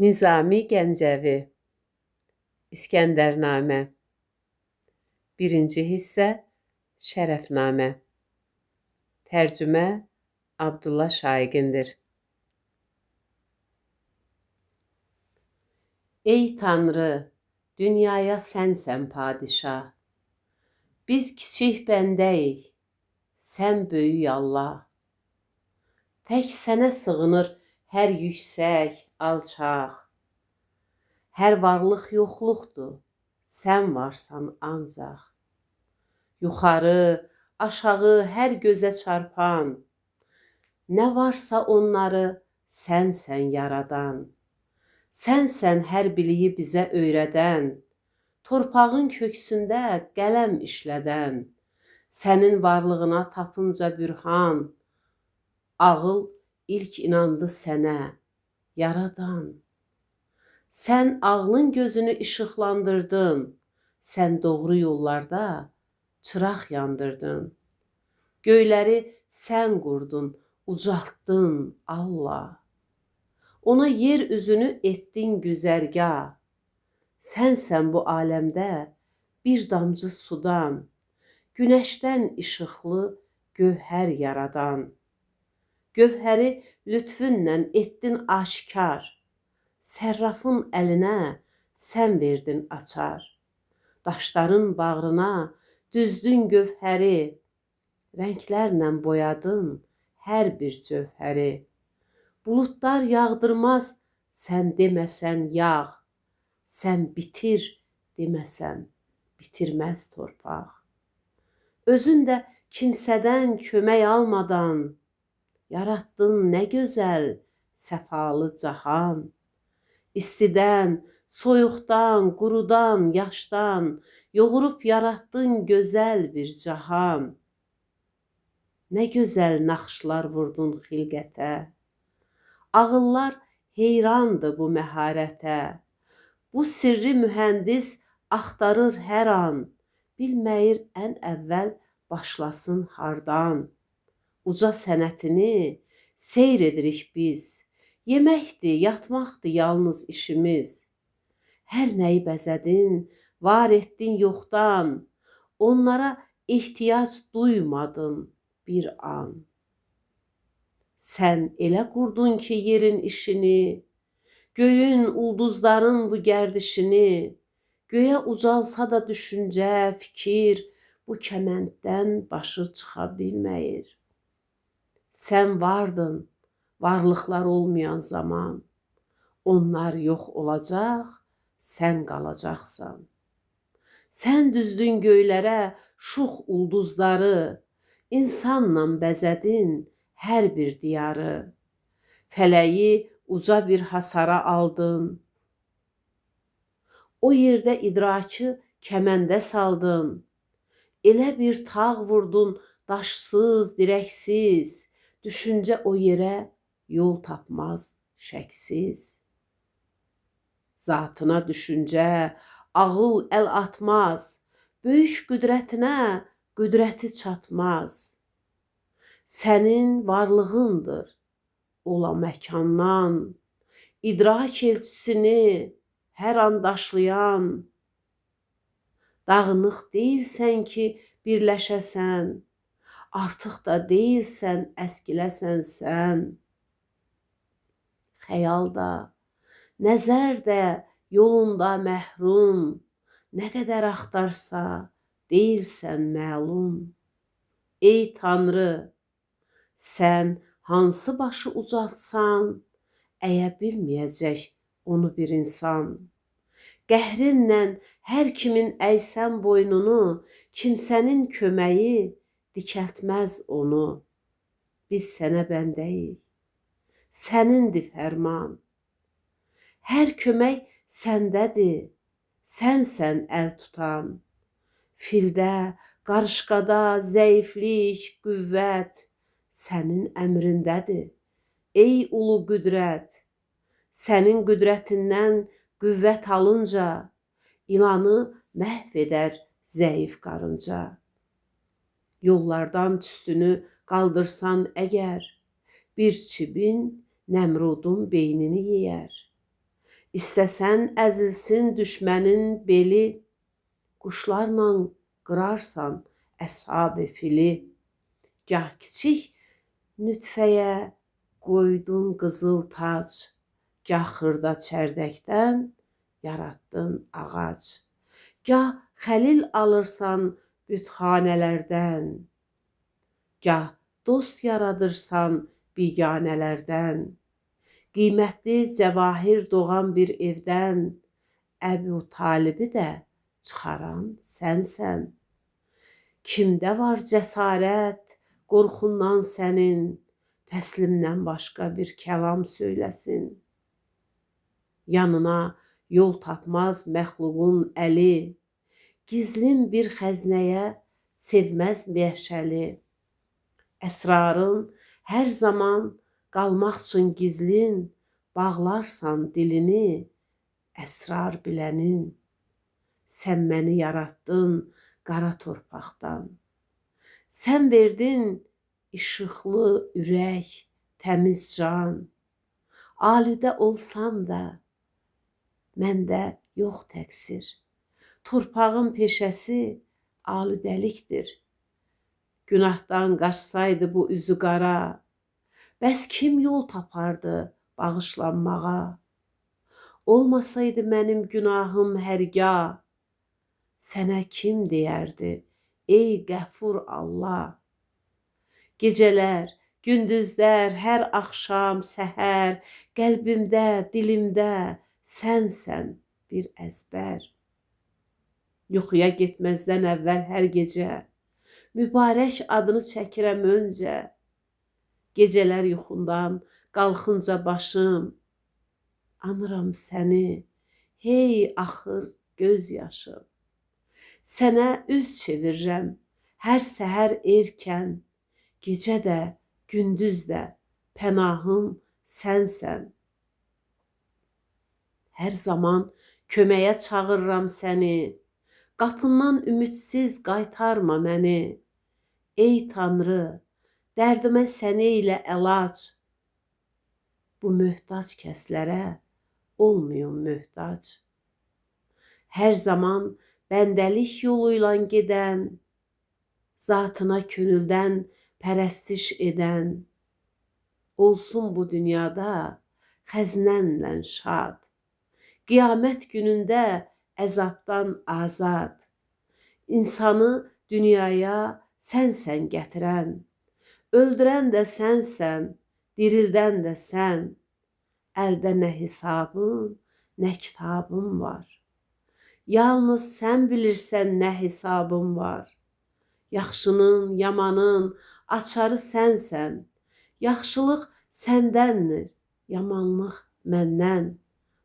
Nizami Gəncəvi İskəndərnamə 1-ci hissə Şərəfnamə Tərcümə Abdulla Şaiqindir. Ey Tanrı, dünyaya sənsən padişah. Biz kiçik bəndəyik, sən böyük Allah. Tək sənə sığınır hər yüksək, alçaq. Hər varlıq yoxluqdur, sən varsan ancaq. Yuxarı, aşağı hər gözə çarpan, nə varsa onları sənsən yaradan. Sənsən hər biliyi bizə öyrədən, torpağın köksündə qələm işlədən. Sənin varlığına tapınca bürhan, ağıl ilk inandı sənə, yaradan. Sən ağlın gözünü işıqlandırdın, sən doğru yollarda çıraq yandırdın. Göyləri sən qurdun, ucaltdın Allah. Ona yer üzünü etdin güzərgah. Sənsən bu aləmdə bir damcı sudan, günəşdən işıqlı gövhər yaradan. Gövhəri lütfünlə etdin aşkar, sərrafın əlinə sən verdin açar. Daşların bağrına düzdün gövhəri, rənglərlə boyadın hər bir cövhəri. Buludlar yağdırmaz sən deməsən yağ, sən bitir deməsən bitirməz torpaq. Özün də kimsədən kömək almadan, yaratdın nə gözəl səfalı cahan. İstidən, soyuqdan, qurudan, yaşdan yoğurub yaratdın gözəl bir cahan. Nə gözəl naxışlar vurdun xilqətə, ağıllar heyrandı bu məharətə. Bu sirri mühəndis axtarır hər an, bilməyir ən əvvəl başlasın hardan. Uca sənətini seyr edirik biz, yeməkdir, yatmaqdır yalnız işimiz. Hər nəyi bəzədin, var etdin yoxdan, onlara ehtiyac duymadın bir an. Sən elə qurdun ki yerin işini, göyün, ulduzların bu gərdişini. Göyə ucalsa da düşüncə, fikir, bu kəmənddən başı çıxa bilməyir. Sən vardın, varlıqlar olmayan zaman. Onlar yox olacaq, sən qalacaqsan. Sən düzdün göylərə şux ulduzları, insanla bəzədin hər bir diyarı. Fələyi uca bir hasara aldın, o yerdə idraki kəməndə saldın. Elə bir tağ vurdun daşsız, dirəksiz, düşüncə o yerə yol tapmaz şəksiz. Zatına düşüncə, ağıl əl atmaz, böyük qüdrətinə qüdrəti çatmaz. Sənin varlığındır ola məkandan, idrak elçisini hər an daşlayan. Dağınıq deyilsən ki birləşəsən, artıq da deyilsən əskiləsən sən. Xəyalda, nəzərdə yolunda məhrum, nə qədər axtarsa deyilsən məlum. Ey Tanrı, sən hansı başı ucaltsan, əyə bilməyəcək onu bir insan. Qəhrinlə hər kimin əysən boynunu, kimsənin köməyi dikəltməz onu. Biz sənə bəndəyik, sənindir fərman. Hər kömək səndədir, sənsən əl tutan. Fildə, qarışqada zəiflik, qüvvət sənin əmrindədir. Ey ulu qüdrət, sənin qüdrətindən qüvvət alınca, ilanı məhv edər zəif qarınca. Yollardan tüstünü qaldırsan əgər, bir çibin Nəmrudun beynini yeyər. İstəsən əzilsin düşmənin beli, quşlarla qırarsan əshab-ı fili. Gah kiçik nütfəyə qoydun qızıl tac, gah xırda çərdəkdən yaratdın ağac. Gah xəlil alırsan bütxanələrdən, gah dost yaradırsan biganələrdən. Qiymətli cəvahir doğan bir evdən Əbu Talibi də çıxaran sənsən. Kimdə var cəsarət qorxundan sənin, təslimdən başqa bir kəlam söyləsin. Yanına yol tapmaz məxluqun əli, gizlin bir xəzinəyə sevməz meşəli. Əsrarın hər zaman qalmaq üçün gizlin, bağlarsan dilini əsrar bilənin. Sən məni yaratdın qara torpaqdan, sən verdin işıqlı ürək, təmiz can. Alüdə olsam da məndə yox təqsir, torpağın peşəsi alüdəlikdir. Günahdan qaçsaydı bu üzü qara, bəs kim yol tapardı bağışlanmağa? Olmasaydı mənim günahım hərgah, sənə kim deyərdi ey qəfur Allah? Gecələr, gündüzlər, hər axşam, səhər, qəlbimdə, dilimdə sənsən bir əzbər. Yuxuya getməzdən əvvəl hər gecə mübarək adını çəkirəm öncə. Gecələr yuxundan qalxınca başım, anıram səni, hey axır göz yaşım. Sənə üz çevirirəm hər səhər erkən, gecə də, gündüz də pənahım sənsən. Hər zaman köməyə çağırıram səni, qapından ümidsiz qaytarma məni. Ey Tanrı, dərdimə səni ilə əlac, bu möhtac kəslərə olmayım möhtac. Hər zaman bəndəlik yolu ilə gedən, zatına könüldən pərəstiş edən, olsun bu dünyada xəzinənlə şad, qiyamət günündə əzabdan azad. İnsanı dünyaya sənsən gətirən, öldürən də sənsən, dirildən də sən. Əldə nə hesabın, nə kitabın var. Yalnız sən bilirsən nə hesabın var. Yaxşının, yamanın açarı sənsən. Yaxşılıq səndəndir, yamanlıq məndən.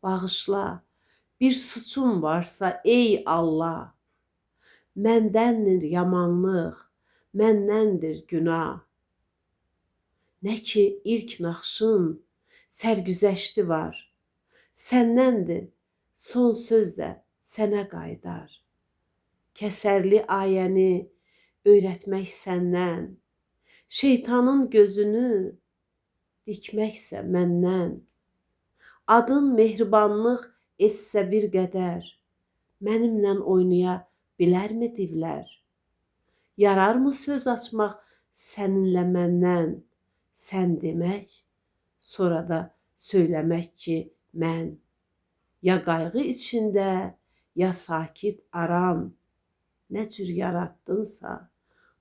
Bağışla, bir suçum varsa ey Allah. Məndəndir yamanlıq, məndəndir günah. Nə ki ilk naxşın sərgüzəşti var, səndəndir son söz də sənə qaydar. Kəsərli ayəni öyrətmək səndən, şeytanın gözünü dikməksə məndən. Adın mehribanlıq etsə bir qədər, mənimlə oynaya bilərmi divlər? Yararmı söz açmaq səninlə məndən, sən demək, sonra da söyləmək ki mən. Ya qayğı içində, ya sakit aram, nə cür yaratdınsa,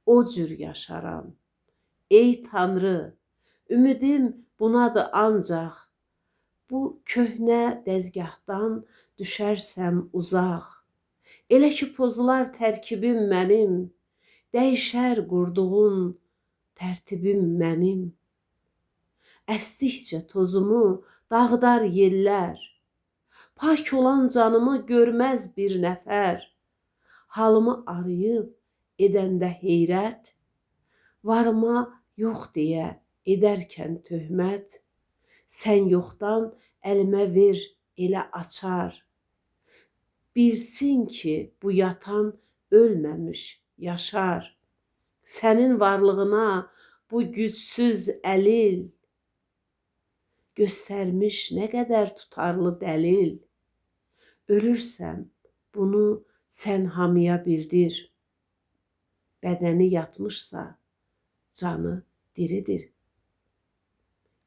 o cür yaşaram. Ey Tanrı, ümidim bunadır ancaq, bu köhnə dəzgahdan düşərsəm uzaq. Elə ki pozular tərkibim mənim, dəyişər qurduğun tərtibim mənim. Əsdikcə tozumu dağdar yellər, pak olan canımı görməz bir nəfər. Halımı arayıb edəndə heyrət, varıma yox deyə edərkən töhmət. Sən yoxdan əlimə ver elə açar, bilsin ki bu yatan ölməmiş yaşar. Sənin varlığına bu gücsüz əlil, göstərmiş nə qədər tutarlı dəlil. Ölürsəm, bunu sən hamıya bildir. Bədəni yatmışsa, canı diridir.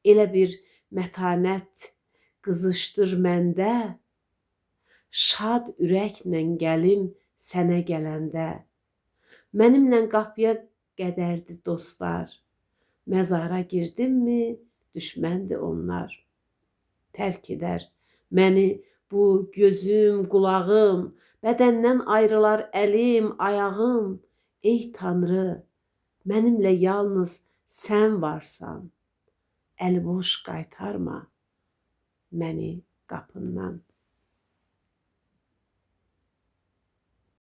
Elə bir mətanət qızışdır məndə, şad ürəklə gəlim sənə gələndə. Mənimlə qapıya qədərdi dostlar, məzara girdimmi, düşməndir onlar. Tərk edər məni bu gözüm, qulağım, bədəndən ayrılar əlim, ayağım. Ey Tanrı, mənimlə yalnız sən varsan. Əliboş qaytarma məni qapından.